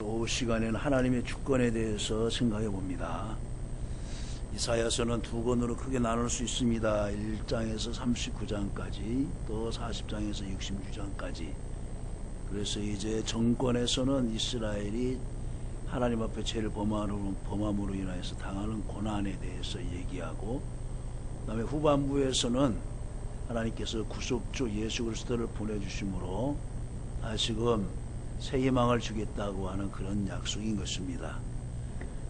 오후 시간에는 하나님의 주권에 대해서 생각해 봅니다. 이사야서는 두 권으로 크게 나눌 수 있습니다. 1장에서 39장까지 또 40장에서 66장까지. 그래서 이제 정권에서는 이스라엘이 하나님 앞에 죄를 범함으로 인하여서 당하는 고난에 대해서 얘기하고, 그 다음에 후반부에서는 하나님께서 구속주 예수 그리스도를 보내주심으로 다시금 새 희망을 주겠다고 하는 그런 약속인 것입니다.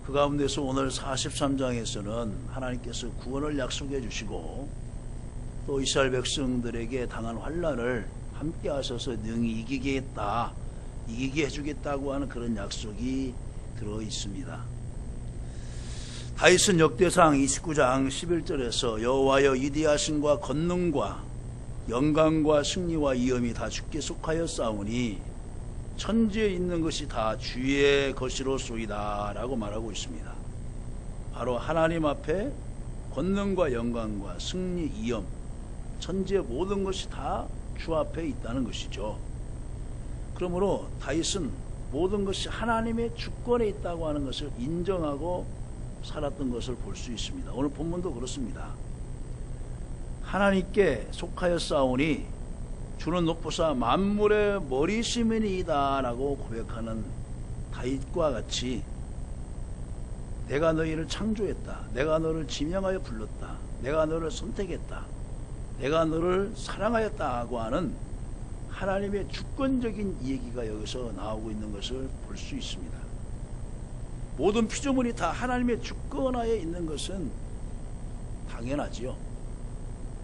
그 가운데서 오늘 43장에서는 하나님께서 구원을 약속해 주시고 또 이스라엘 백성들에게 당한 환난을 함께 하셔서 능히 이기게 해주겠다고 하는 그런 약속이 들어 있습니다. 다윗은 역대상 29장 11절에서 여호와여 위대하심과 권능과 영광과 승리와 위엄이 다 주께 속하여 싸우니 천지에 있는 것이 다 주의 것이로소이다 라고 말하고 있습니다. 바로 하나님 앞에 권능과 영광과 승리, 위엄, 천지의 모든 것이 다 주 앞에 있다는 것이죠. 그러므로 다윗은 모든 것이 하나님의 주권에 있다고 하는 것을 인정하고 살았던 것을 볼 수 있습니다. 오늘 본문도 그렇습니다. 하나님께 속하여 싸우니 주는 높으사 만물의 머리시민이다 라고 고백하는 다윗과 같이 내가 너희를 창조했다, 내가 너를 지명하여 불렀다, 내가 너를 선택했다, 내가 너를 사랑하였다고 하는 하나님의 주권적인 얘기가 여기서 나오고 있는 것을 볼 수 있습니다. 모든 피조물이 다 하나님의 주권하에 있는 것은 당연하지요.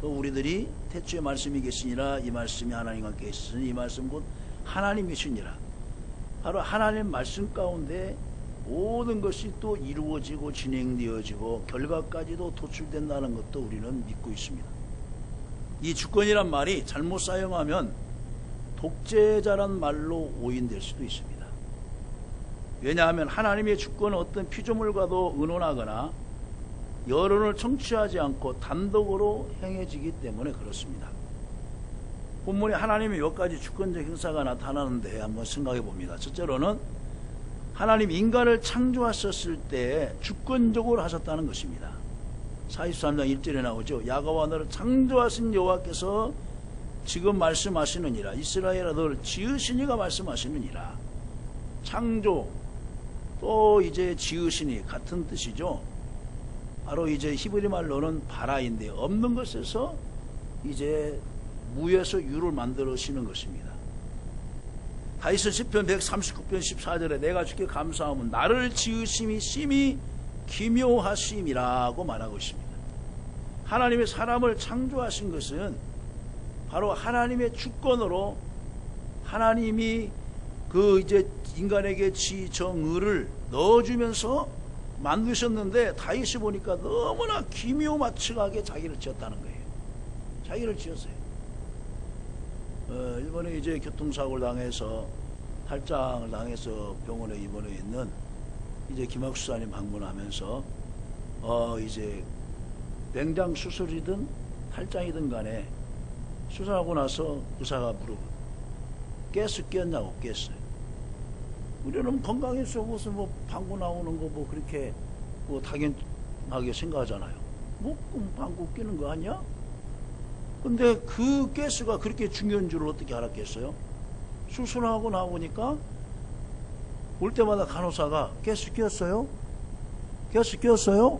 또 우리들이 태초에 말씀이 계시니라, 이 말씀이 하나님과 함께 계시니 이 말씀 곧 하나님이시니라. 바로 하나님 말씀 가운데 모든 것이 또 이루어지고 진행되어지고 결과까지도 도출된다는 것도 우리는 믿고 있습니다. 이 주권이란 말이 잘못 사용하면 독재자란 말로 오인될 수도 있습니다. 왜냐하면 하나님의 주권은 어떤 피조물과도 의논하거나 여론을 청취하지 않고 단독으로 행해지기 때문에 그렇습니다. 본문에 하나님의 몇 가지 주권적 행사가 나타나는데 한번 생각해 봅니다. 첫째로는 하나님 인간을 창조하셨을 때 주권적으로 하셨다는 것입니다. 43장 1절에 나오죠. 야곱아 너를 창조하신 여호와께서 지금 말씀하시느니라. 이스라엘아 너를 지으시니가 말씀하시느니라. 창조 또 이제 지으시니 같은 뜻이죠. 바로 이제 히브리 말로는 바라인데 없는 것에서 이제 무에서 유를 만들어시는 것입니다. 다윗은 시편 139편 14절에 내가 주께 감사하면 나를 지으심이 심히 기묘하심이라고 말하고 있습니다. 하나님의 사람을 창조하신 것은 바로 하나님의 주권으로 하나님이 그 이제 인간에게 지정의를 넣어주면서 만드셨는데 다윗이 보니까 너무나 기묘마측하게 자기를 지었다는 거예요. 자기를 지었어요. 일본에 이제 교통사고를 당해서 탈장을 당해서 병원에 입원해 있는 이제 김학수사님 방문하면서 이제 맹장 수술이든 탈장이든 간에 수술하고 나서 의사가 물어보고 가스 꼈냐고. 깼어요. 우리는 건강해서 무슨 뭐 방구 나오는 거 뭐 그렇게 뭐 당연하게 생각하잖아요. 뭐 방구 끼는 거 아니야? 근데 그 가스가 그렇게 중요한 줄을 어떻게 알았겠어요? 수술하고 나오니까 올 때마다 간호사가 가스 꼈어요? 가스 꼈어요?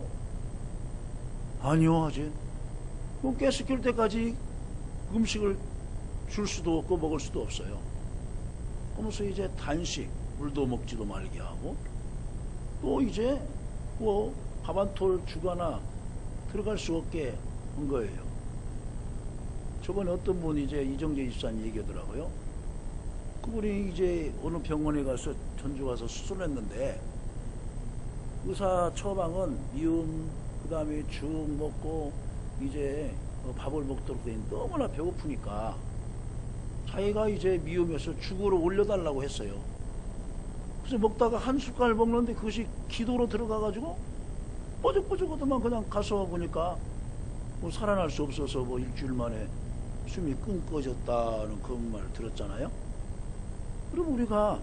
아니요 하지. 그럼 가스 낄 때까지 음식을 줄 수도 없고 먹을 수도 없어요. 그러면서 이제 단식, 물도 먹지도 말게 하고 또 이제 뭐 밥 한 톨 주거나 들어갈 수 없게 한 거예요. 저번에 어떤 분이 이제 이정재 집사님 얘기하더라고요. 그분이 이제 어느 병원에 가서 전주 가서 수술했는데 의사 처방은 미음 그 다음에 죽 먹고 이제 밥을 먹도록 돼 있는데 너무나 배고프니까 자기가 이제 미움에서 죽으로 올려달라고 했어요. 그래서 먹다가 한 숟갈 먹는데 그것이 기도로 들어가가지고 뽀득뽀득하더만 그냥 가서 보니까 뭐 살아날 수 없어서 뭐 일주일 만에 숨이 끊겨졌다는 그 말을 들었잖아요. 그럼 우리가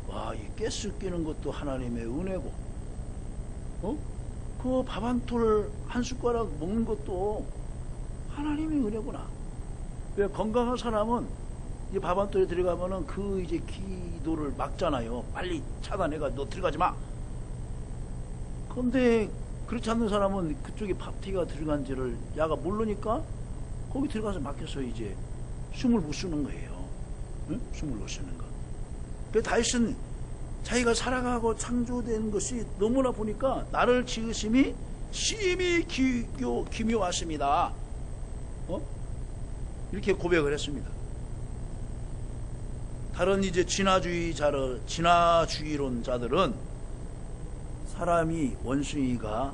와, 이 가스 끼는 것도 하나님의 은혜고, 그 밥 한 톨 한 숟가락 먹는 것도 하나님의 은혜구나. 왜 건강한 사람은 이 밥 한 톨에 들어가면은 그 이제 기도를 막잖아요. 빨리 차단해가 너 들어가지 마. 그런데 그렇지 않는 사람은 그쪽에 밥티가 들어간지를 야가 모르니까 거기 들어가서 막혀서 이제 숨을 못 쉬는 거예요. 응? 숨을 못 쉬는 거. 그 다윗은 자기가 살아가고 창조된 것이 너무나 보니까 나를 지으심이 심히 기묘하십니다. 이렇게 고백을 했습니다. 다른 이제 진화주의론자들은 사람이 원숭이가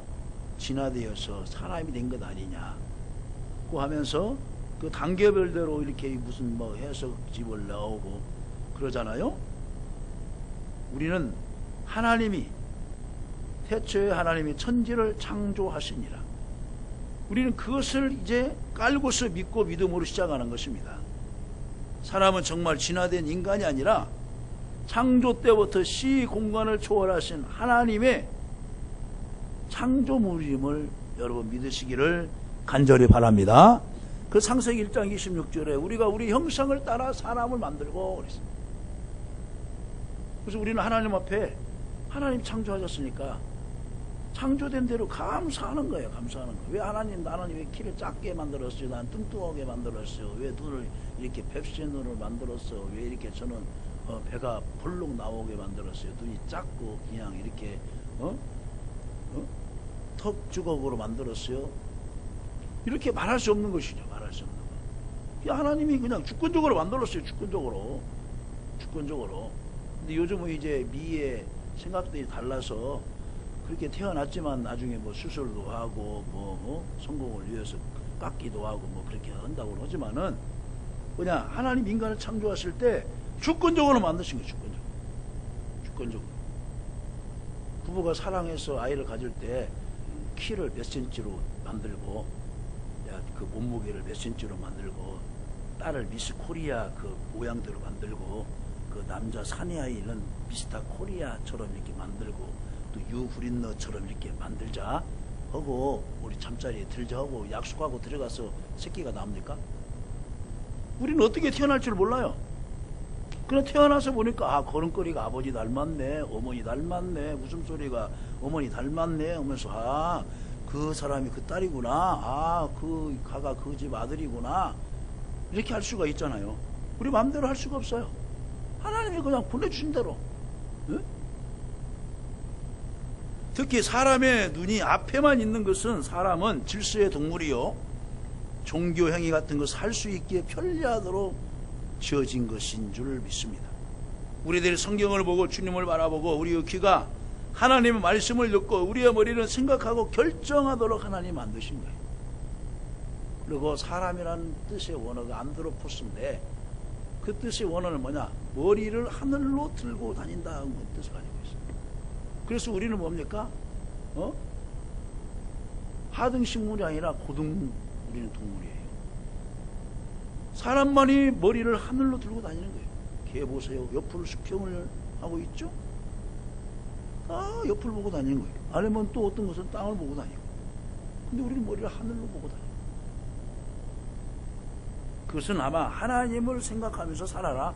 진화되어서 사람이 된 것 아니냐고 하면서 그 단계별대로 이렇게 무슨 뭐 해석집을 나오고 그러잖아요. 우리는 하나님이 태초에 하나님이 천지를 창조하시니라. 우리는 그것을 이제 깔고서 믿고 믿음으로 시작하는 것입니다. 사람은 정말 진화된 인간이 아니라 창조 때부터 시 공간을 초월하신 하나님의 창조물임을 여러분 믿으시기를 간절히 바랍니다. 그 창세기 1장 26절에 우리가 우리 형상을 따라 사람을 만들고 그랬습니다. 그래서 우리는 하나님 앞에 하나님 창조하셨으니까 창조된 대로 감사하는 거예요. 감사하는 거예요. 왜 하나님, 나는 왜 키를 작게 만들었어요? 난 뚱뚱하게 만들었어요. 왜 눈을 이렇게 뱁새 눈을 만들었어? 왜 이렇게 저는 배가 볼록 나오게 만들었어요? 눈이 작고 그냥 이렇게 턱 주걱으로 만들었어요? 이렇게 말할 수 없는 것이죠. 말할 수 없는 거. 하나님이 그냥 주권적으로 만들었어요. 주권적으로. 근데 요즘은 이제 미의 생각들이 달라서 그렇게 태어났지만 나중에 뭐 수술도 하고 성공을 위해서 깎기도 하고 뭐 그렇게 한다고 하지만은 그냥 하나님 인간을 창조하실 때 주권적으로 만드신 거예요. 주권적으로. 부부가 사랑해서 아이를 가질 때 키를 몇 센치로 만들고 그 몸무게를 몇 센치로 만들고 딸을 미스 코리아 그 모양대로 만들고 그 남자 사내 아이는 미스터 코리아처럼 이렇게 만들고 또 유브린너처럼 이렇게 만들자 하고 우리 잠자리에 들자 하고 약속하고 들어가서 새끼가 나옵니까? 우리는 어떻게 태어날 줄 몰라요. 그냥 태어나서 보니까 걸음걸이가 아버지 닮았네, 어머니 닮았네, 웃음소리가 어머니 닮았네 하면서 그 사람이 그 딸이구나, 그 가가 그 집 아들이구나 이렇게 할 수가 있잖아요. 우리 마음대로 할 수가 없어요. 하나님이 그냥 보내주신 대로. 응? 특히 사람의 눈이 앞에만 있는 것은 사람은 질서의 동물이요 종교 행위 같은 것을 할 수 있기에 편리하도록 지어진 것인 줄 믿습니다. 우리들이 성경을 보고 주님을 바라보고 우리의 귀가 하나님의 말씀을 듣고 우리의 머리를 생각하고 결정하도록 하나님 만드신 거예요. 그리고 사람이라는 뜻의 원어가 안드로포스인데 그 뜻의 원어는 뭐냐? 머리를 하늘로 들고 다닌다는 뜻을 가지고 있어요. 그래서 우리는 뭡니까? 하등식물이 아니라 고등 우리는 동물이에요. 사람만이 머리를 하늘로 들고 다니는 거예요. 개 보세요. 옆으로 수평을 하고 있죠? 옆을 보고 다니는 거예요. 아니면 또 어떤 것은 땅을 보고 다니고. 근데 우리는 머리를 하늘로 보고 다녀요. 그것은 아마 하나님을 생각하면서 살아라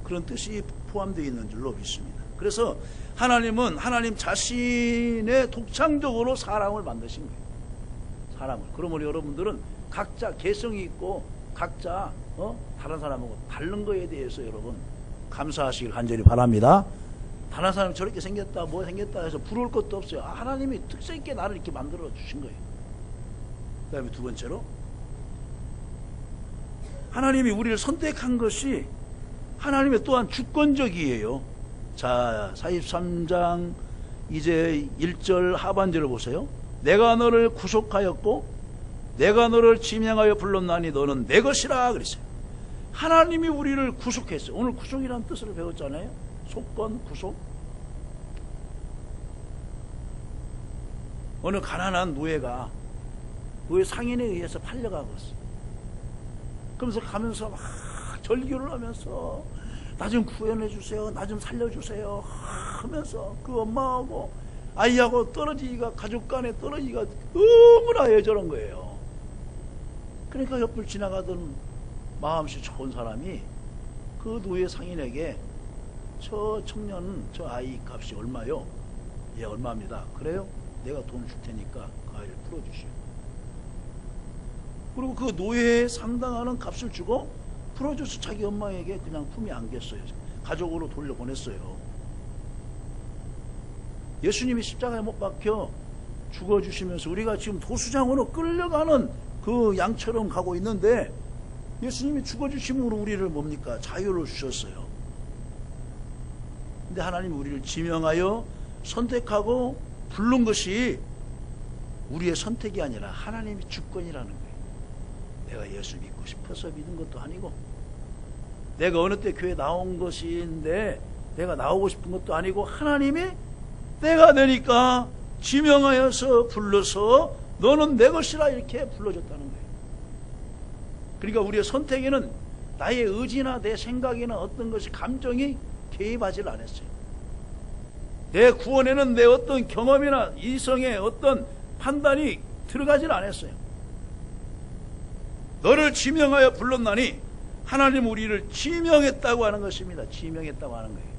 그런 뜻이 포함되어 있는 줄로 믿습니다. 그래서 하나님은 하나님 자신의 독창적으로 사람을 만드신 거예요. 사람을. 그러므로 여러분들은 각자 개성이 있고 각자 다른 사람하고 다른 거에 대해서 여러분 감사하시길 간절히 바랍니다. 다른 사람이 저렇게 생겼다 뭐 생겼다 해서 부러울 것도 없어요. 하나님이 특색 있게 나를 이렇게 만들어 주신 거예요. 그 다음에 두 번째로 하나님이 우리를 선택한 것이 하나님의 또한 주권적이에요. 자, 43장 이제 1절 하반절을 보세요. 내가 너를 구속하였고 내가 너를 지명하여 불렀나니 너는 내 것이라 그랬어요. 하나님이 우리를 구속했어요. 오늘 구속이라는 뜻을 배웠잖아요. 속건, 구속. 어느 가난한 노예 상인에 의해서 팔려가고 있어요. 그러면서 가면서 막 절규를 하면서 나 좀 구해내 주세요, 나 좀 살려주세요 하면서 그 엄마하고 아이하고 떨어지기가, 가족 간에 떨어지기가 너무나 애절한 거예요. 그러니까 옆을 지나가던 마음씨 좋은 사람이 그 노예 상인에게 저 청년, 저 아이 값이 얼마요? 예, 얼마입니다. 그래요? 내가 돈 줄 테니까 그 아이를 풀어주시오. 그리고 그 노예에 상당하는 값을 주고 풀어줘서 자기 엄마에게 그냥 품에 안겼어요. 가족으로 돌려보냈어요. 예수님이 십자가에 못 박혀 죽어주시면서 우리가 지금 도수장으로 끌려가는 그 양처럼 가고 있는데, 예수님이 죽어주심으로 우리를 뭡니까? 자유를 주셨어요. 근데 하나님이 우리를 지명하여 선택하고 부른 것이 우리의 선택이 아니라 하나님의 주권이라는 거예요. 내가 예수 믿고 싶어서 믿은 것도 아니고, 내가 어느 때 교회 나온 것인데 내가 나오고 싶은 것도 아니고, 하나님이 때가 되니까 지명하여서 불러서 너는 내 것이라 이렇게 불러줬다는 거예요. 그러니까 우리의 선택에는 나의 의지나 내 생각이나 어떤 것이, 감정이 개입하지를 않았어요. 내 구원에는 내 어떤 경험이나 이성의 어떤 판단이 들어가질 않았어요. 너를 지명하여 불렀나니, 하나님 우리를 지명했다고 하는 것입니다. 지명했다고 하는 거예요.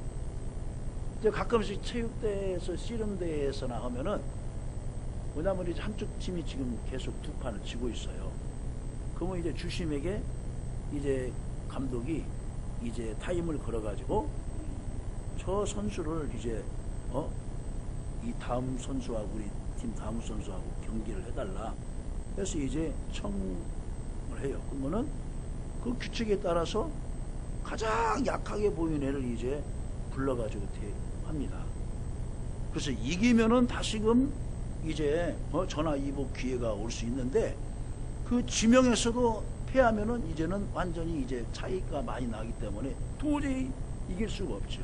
이제 가끔씩 체육대회에서 씨름대회에서 나가면은, 왜냐하면 이제 한쪽 팀이 지금 계속 두 판을 치고 있어요. 그러면 이제 주심에게 이제 감독이 이제 타임을 걸어가지고 저 선수를 이제 이 다음 선수하고 우리 팀 다음 선수하고 경기를 해달라. 그래서 이제 청을 해요. 그러면은 그 규칙에 따라서 가장 약하게 보이는 애를 이제 불러가지고 합니다. 그래서 이기면은 다시금 이제 전화 이복 기회가 올 수 있는데, 그 지명에서도 패하면은 이제는 완전히 이제 차이가 많이 나기 때문에 도저히 이길 수가 없죠.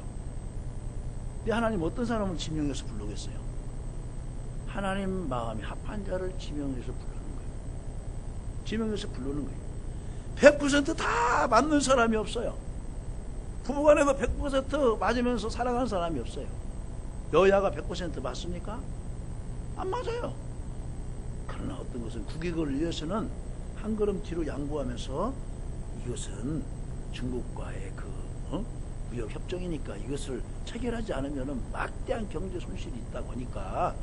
근데 하나님 어떤 사람을 지명해서 부르겠어요? 하나님 마음이 합한 자를 지명해서 부르는 거예요. 지명해서 부르는 거예요. 100% 맞는 사람이 없어요. 부부간에도 100% 맞으면서 살아가는 사람이 없어요. 여야가 100% 맞습니까? 안 맞아요. 그러나 어떤 것은 국익을 위해서는 한 걸음 뒤로 양보하면서, 이것은 중국과의 무역 협정이니까 이것을 체결하지 않으면 막대한 경제 손실이 있다고 하니까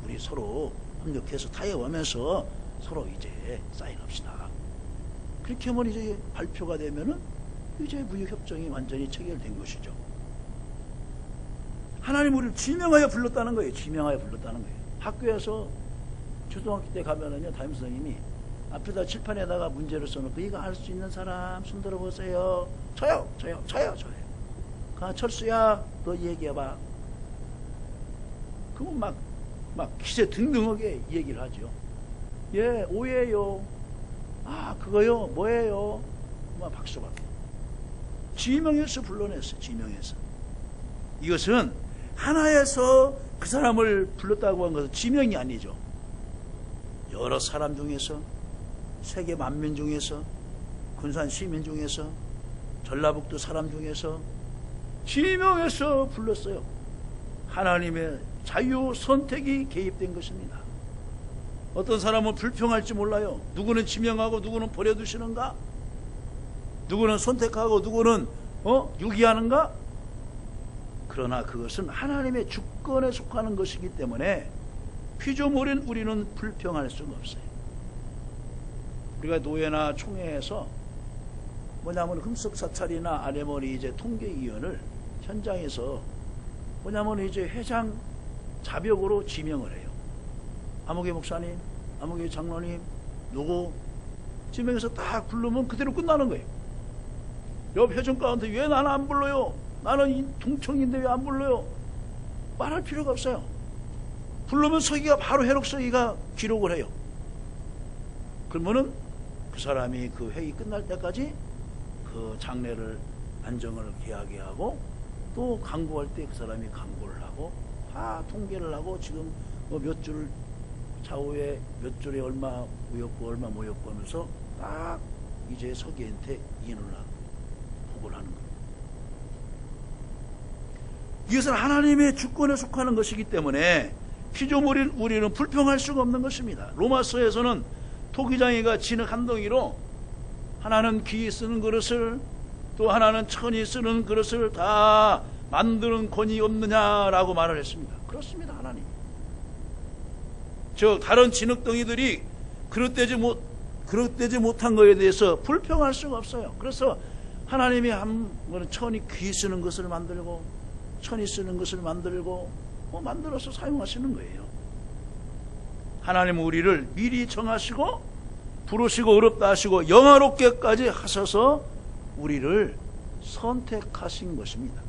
우리 서로 협력해서 타협하면서 서로 이제 사인합시다. 그렇게 하면 이제 발표가 되면은 이제 무역 협정이 완전히 체결된 것이죠. 하나님 우리를 지명하여 불렀다는 거예요. 지명하여 불렀다는 거예요. 학교에서 초등학교 때 가면은요, 담임 선생님이 앞에다 칠판에다가 문제를 써놓고, 이거 할 수 있는 사람 손 들어보세요. 저요. 철수야, 너 얘기해봐. 그러면 막 기세 등등하게 얘기를 하죠. 예, 오예요. 아, 그거요? 뭐예요? 막 박수가. 지명해서 불러냈어요. 지명해서. 이것은 하나에서 그 사람을 불렀다고 한 것은 지명이 아니죠. 여러 사람 중에서, 세계 만민 중에서, 군산 시민 중에서, 전라북도 사람 중에서 지명해서 불렀어요. 하나님의 자유 선택이 개입된 것입니다. 어떤 사람은 불평할지 몰라요. 누구는 지명하고 누구는 버려두시는가? 누구는 선택하고 누구는 유기하는가? 그러나 그것은 하나님의 주권에 속하는 것이기 때문에 피조물인 우리는 불평할 수가 없어요. 우리가 노예나 총회에서 뭐냐면 흠석사찰이나 아레머니 이제 통계위원을 현장에서 뭐냐면 이제 회장 자벽으로 지명을 해요. 아무개 목사님, 아무개 장로님, 누구 지명해서 딱 부르면 그대로 끝나는 거예요. 옆 회장 가운데 왜 나는 안 불러요? 나는 동청인데 왜 안 불러요? 말할 필요가 없어요. 부르면 서기가 바로 회록 서기가 기록을 해요. 그러면은 그 사람이 그 회의 끝날 때까지 그 장례를 안정을 계하게 하고, 또 강구할 때 그 사람이 강구를 하고 다 통계를 하고, 지금 몇 줄 좌우에 몇 줄에 얼마 모였고 얼마 모였고 하면서 딱 이제 서기한테 인을 보고를 하는 거예요. 이것은 하나님의 주권에 속하는 것이기 때문에 피조물인 우리는 불평할 수가 없는 것입니다. 로마서에서는 토기장이가 진흙 한 덩이로 하나는 귀 쓰는 그릇을 또 하나는 천이 쓰는 그릇을 다 만드는 권위 없느냐라고 말을 했습니다. 그렇습니다. 하나님. 저 다른 진흙덩이들이 그릇되지 못한 것에 대해서 불평할 수가 없어요. 그래서 하나님이 한 거는 천이 귀 쓰는 것을 만들고 천이 쓰는 것을 만들고 만들어서 사용하시는 거예요. 하나님은 우리를 미리 정하시고 부르시고 의롭다 하시고 영화롭게까지 하셔서 우리를 선택하신 것입니다.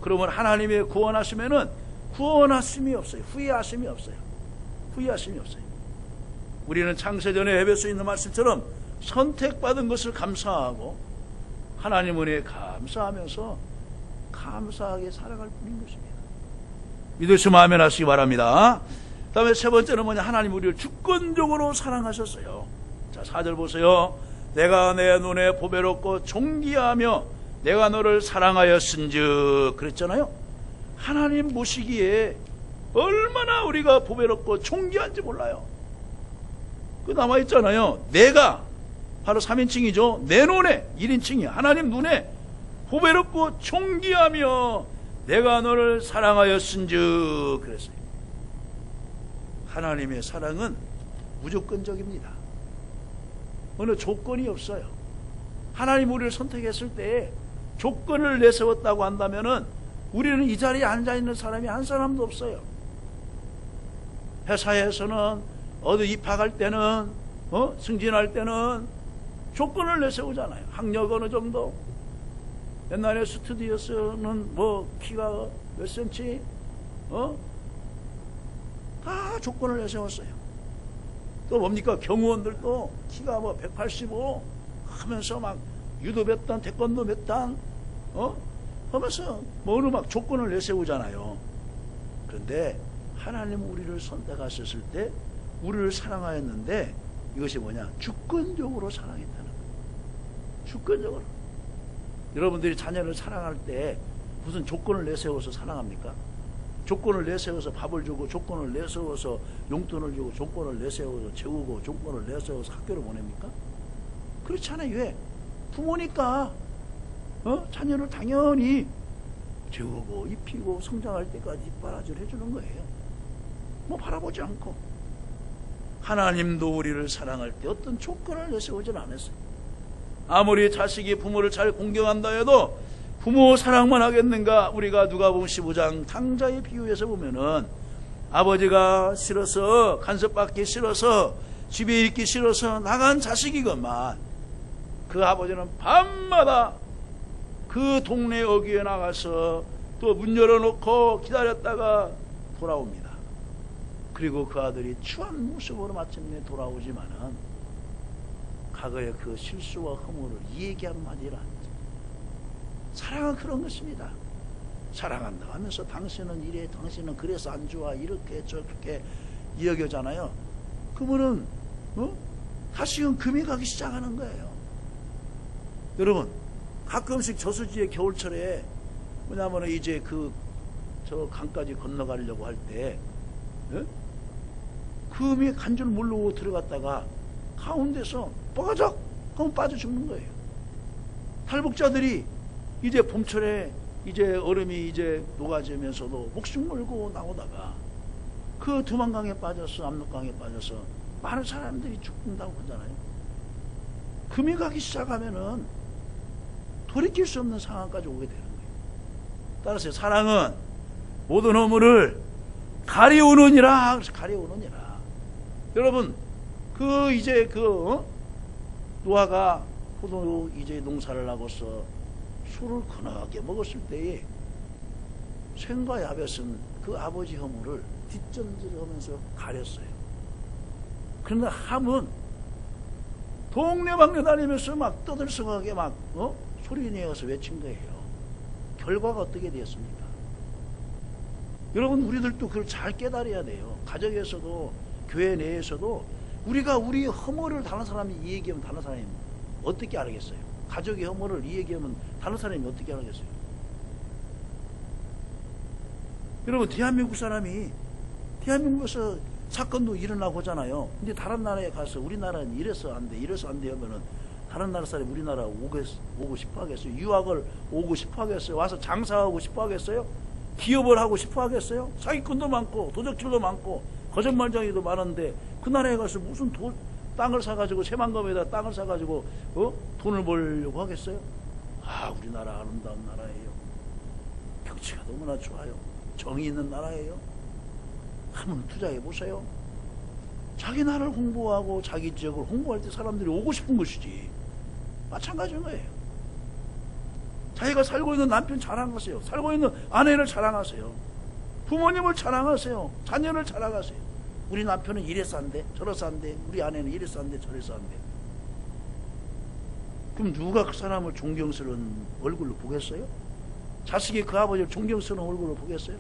그러면 하나님의 구원하시면은 구원하심이 없어요. 후회하심이 없어요. 후회하심이 없어요. 우리는 창세전에 에베소에 있는 말씀처럼 선택받은 것을 감사하고 하나님 은혜에 감사하면서 감사하게 살아갈 뿐인 것입니다. 믿으시면 아멘 하시기 바랍니다. 그 다음에 세 번째는 뭐냐? 하나님 우리를 주권적으로 사랑하셨어요. 자, 4절 보세요. 내가 내 눈에 보배롭고 존귀하며 내가 너를 사랑하였은즉 그랬잖아요. 하나님 보시기에 얼마나 우리가 보배롭고 존귀한지 몰라요. 그 남아있잖아요. 내가 바로 3인칭이죠. 내 눈에 1인칭이야. 하나님 눈에 보배롭고 존귀하며 내가 너를 사랑하였은즉 그랬어요. 하나님의 사랑은 무조건적입니다. 어느 조건이 없어요. 하나님 우리를 선택했을 때 조건을 내세웠다고 한다면은 우리는 이 자리에 앉아있는 사람이 한 사람도 없어요. 회사에서는 어디 입학할 때는 승진할 때는 조건을 내세우잖아요. 학력 어느 정도, 옛날에 스튜디오스는 키가 몇 센치, 다 조건을 내세웠어요. 또 뭡니까? 경호원들도 키가 185 하면서 막 유도 몇 단, 태권도 몇 단, 하면서 어느 막 조건을 내세우잖아요. 그런데 하나님은 우리를 선택하셨을 때 우리를 사랑하였는데 이것이 뭐냐? 주권적으로 사랑했다는 거예요. 주권적으로. 여러분들이 자녀를 사랑할 때 무슨 조건을 내세워서 사랑합니까? 조건을 내세워서 밥을 주고 조건을 내세워서 용돈을 주고 조건을 내세워서 재우고 조건을 내세워서 학교를 보냅니까? 그렇지 않아요. 왜? 부모니까 자녀를 당연히 재우고 입히고 성장할 때까지 이빨아줄 해주는 거예요. 바라보지 않고. 하나님도 우리를 사랑할 때 어떤 조건을 내세우진 않았어요. 아무리 자식이 부모를 잘 공경한다 해도 부모 사랑만 하겠는가? 우리가 누가복음 15장 탕자의 비유에서 보면은 아버지가 싫어서 간섭받기 싫어서 집에 있기 싫어서 나간 자식이건만 그 아버지는 밤마다 그 동네 어귀에 나가서 또 문 열어놓고 기다렸다가 돌아옵니다. 그리고 그 아들이 추한 모습으로 마침내 돌아오지만은 과거의 그 실수와 허물을 얘기하는 말이라. 사랑은 그런 것입니다. 사랑한다 하면서 당신은 이래, 당신은 그래서 안 좋아, 이렇게 저렇게 이야기하잖아요. 그러면은 다시금 금이 가기 시작하는 거예요. 여러분, 가끔씩 저수지의 겨울철에 뭐냐면 이제 저 강까지 건너가려고 할 때 금이 간 줄 모르고 들어갔다가 가운데서 빠져! 그럼 빠져 죽는 거예요. 탈북자들이 이제 봄철에 이제 얼음이 이제 녹아지면서도 목숨 걸고 나오다가 그 두만강에 빠져서 압록강에 빠져서 많은 사람들이 죽는다고 하잖아요. 금이 가기 시작하면은 돌이킬 수 없는 상황까지 오게 되는 거예요. 따라서 사랑은 모든 허물을 가리우느니라. 여러분, 노아가 포도 이제 농사를 하고서 술을 거나하게 먹었을 때에 셈과 야벳은 그 아버지 허물을 뒷전질하면서 가렸어요. 그런데 함은 동네방네 다니면서 막 떠들썩하게 막 소리 내어서 외친 거예요. 결과가 어떻게 되었습니까? 여러분, 우리들도 그걸 잘 깨달아야 돼요. 가정에서도 교회 내에서도 우리가 우리 허물을 다른 사람이 얘기하면 다른 사람이 어떻게 알겠어요? 가족의 허물을 얘기하면 다른 사람이 어떻게 알겠어요? 여러분, 대한민국 사람이 대한민국에서 사건도 일어나고 하잖아요. 근데 다른 나라에 가서 우리나라는 이래서 안 돼, 이래서 안 돼 하면은 다른 나라 사람이 우리나라 오고 싶어 하겠어요? 유학을 오고 싶어 하겠어요? 와서 장사하고 싶어 하겠어요? 기업을 하고 싶어 하겠어요? 사기꾼도 많고 도적질도 많고 거짓말쟁이도 많은데 그 나라에 가서 무슨 땅을 사가지고 새만금에다 땅을 사가지고 돈을 벌려고 하겠어요? 아, 우리나라 아름다운 나라예요. 경치가 너무나 좋아요. 정이 있는 나라예요. 한번 투자해 보세요. 자기 나라를 홍보하고 자기 지역을 홍보할 때 사람들이 오고 싶은 것이지. 마찬가지인 거예요. 자기가 살고 있는 남편 자랑하세요. 살고 있는 아내를 자랑하세요. 부모님을 자랑하세요. 자녀를 자랑하세요. 우리 남편은 이래서 안 돼, 저래서 안 돼. 우리 아내는 이래서 안 돼, 저래서 안 돼. 그럼 누가 그 사람을 존경스러운 얼굴로 보겠어요? 자식이 그 아버지를 존경스러운 얼굴로 보겠어요?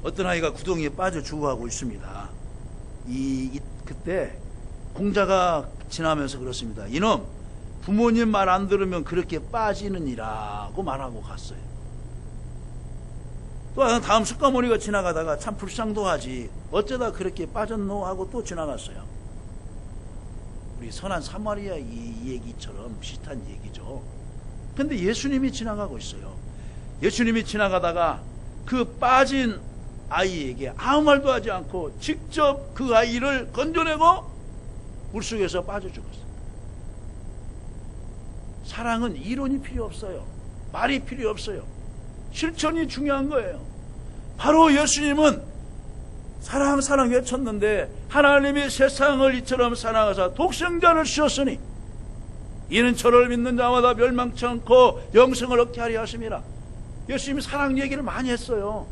어떤 아이가 구덩이에 빠져 죽어가고 있습니다. 그때 공자가 지나면서 그렇습니다. 이놈, 부모님 말 안 들으면 그렇게 빠지느니라고 말하고 갔어요. 또 다음 숙가모니가 지나가다가 참 불쌍도 하지, 어쩌다 그렇게 빠졌노 하고 또 지나갔어요. 우리 선한 사마리아 이 얘기처럼 비슷한 얘기죠. 근데 예수님이 지나가고 있어요. 예수님이 지나가다가 그 빠진 아이에게 아무 말도 하지 않고 직접 그 아이를 건져내고 물속에서 빠져 죽었어요. 사랑은 이론이 필요 없어요. 말이 필요 없어요. 실천이 중요한 거예요. 바로 예수님은 사랑 사랑 외쳤는데 하나님이 세상을 이처럼 사랑하사 독생자를 주셨으니 이는 저를 믿는 자마다 멸망치 않고 영생을 얻게 하려 하심이라. 예수님이 사랑 얘기를 많이 했어요.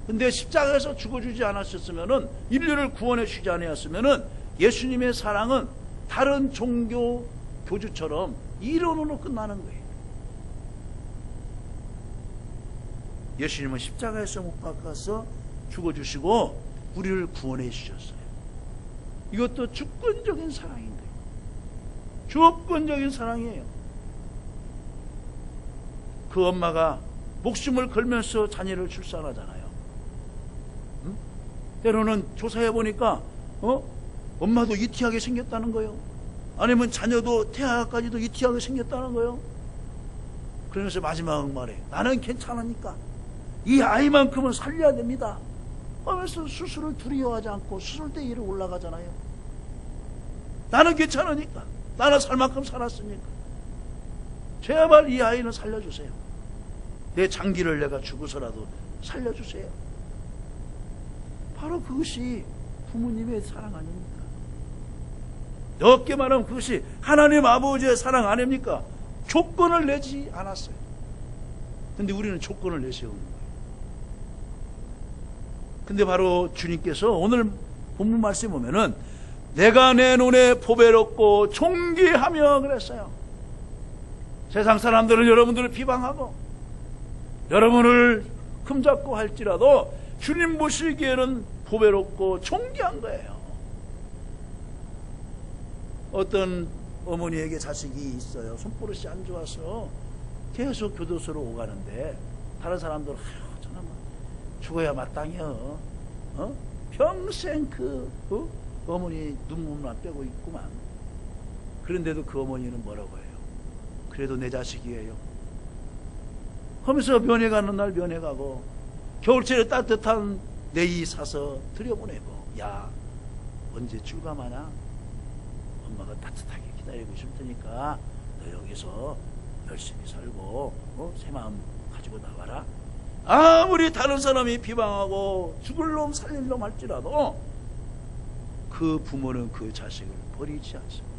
근데 십자가에서 죽어주지 않았었으면은, 인류를 구원해 주지 않았으면은 예수님의 사랑은 다른 종교 교주처럼 이론으로 끝나는 거예요. 예수님은 십자가에서 못 박아서 죽어주시고 우리를 구원해 주셨어요. 이것도 주권적인 사랑인 거예요. 주권적인 사랑이에요. 그 엄마가 목숨을 걸면서 자녀를 출산하잖아요. 때로는 조사해 보니까 엄마도 이티하게 생겼다는 거예요. 아니면 자녀도 태아까지도 이티하게 생겼다는 거예요. 그러면서 마지막 말에 나는 괜찮으니까 이 아이만큼은 살려야 됩니다 하면서 수술을 두려워하지 않고 수술대 위로 올라가잖아요. 나는 괜찮으니까, 나는 살 만큼 살았으니까 제발 이 아이는 살려주세요. 내 장기를 내가 죽어서라도 살려주세요. 바로 그것이 부모님의 사랑 아닙니까? 넓게 말하면 그것이 하나님 아버지의 사랑 아닙니까? 조건을 내지 않았어요. 근데 우리는 조건을 내세우는 거예요. 근데 바로 주님께서 오늘 본문 말씀에 보면은 내가 내 눈에 보배롭고 존귀하며 그랬어요. 세상 사람들은 여러분들을 비방하고 여러분을 흠잡고 할지라도 주님 보시기에는 보배롭고 존귀한 거예요. 어떤 어머니에게 자식이 있어요. 손버릇이 안 좋아서 계속 교도소로 오가는데 다른 사람들은 저놈은 죽어야 마땅해요. 평생 어머니 눈물만 빼고 있구만. 그런데도 그 어머니는 뭐라고 해요? 그래도 내 자식이에요 하면서 면회 가는 날 면회 가고 겨울철에 따뜻한 네이 사서 들여보내고, 야 언제 출감하냐? 엄마가 따뜻하게 기다리고 있을 테니까 너 여기서 열심히 살고 새 마음 가지고 나와라. 아무리 다른 사람이 비방하고 죽을 놈 살릴 놈 할지라도 그 부모는 그 자식을 버리지 않습니다.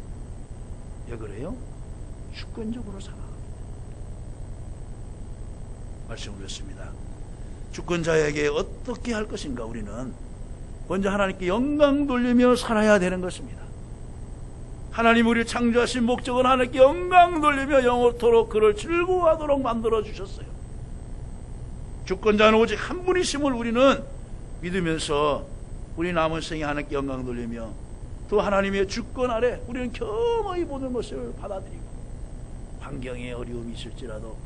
왜 그래요? 주권적으로 사랑합니다. 말씀을 드렸습니다. 주권자에게 어떻게 할 것인가? 우리는 먼저 하나님께 영광 돌리며 살아야 되는 것입니다. 하나님 우리를 창조하신 목적은 하나님께 영광 돌리며 영원토록 그를 즐거워하도록 만들어 주셨어요. 주권자는 오직 한 분이심을 우리는 믿으면서 우리 남은 생에 하나님께 영광 돌리며 또 하나님의 주권 아래 우리는 겸허히 모든 것을 받아들이고 환경에 어려움이 있을지라도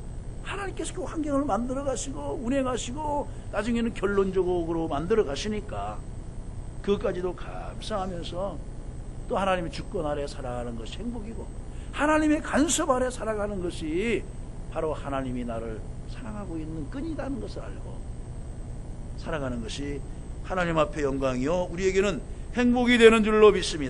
하나님께서 그 환경을 만들어 가시고 운행하시고 나중에는 결론적으로 만들어 가시니까 그것까지도 감사하면서 또 하나님의 주권 아래 살아가는 것이 행복이고 하나님의 간섭 아래 살아가는 것이 바로 하나님이 나를 사랑하고 있는 끈이라는 것을 알고 살아가는 것이 하나님 앞에 영광이요 우리에게는 행복이 되는 줄로 믿습니다.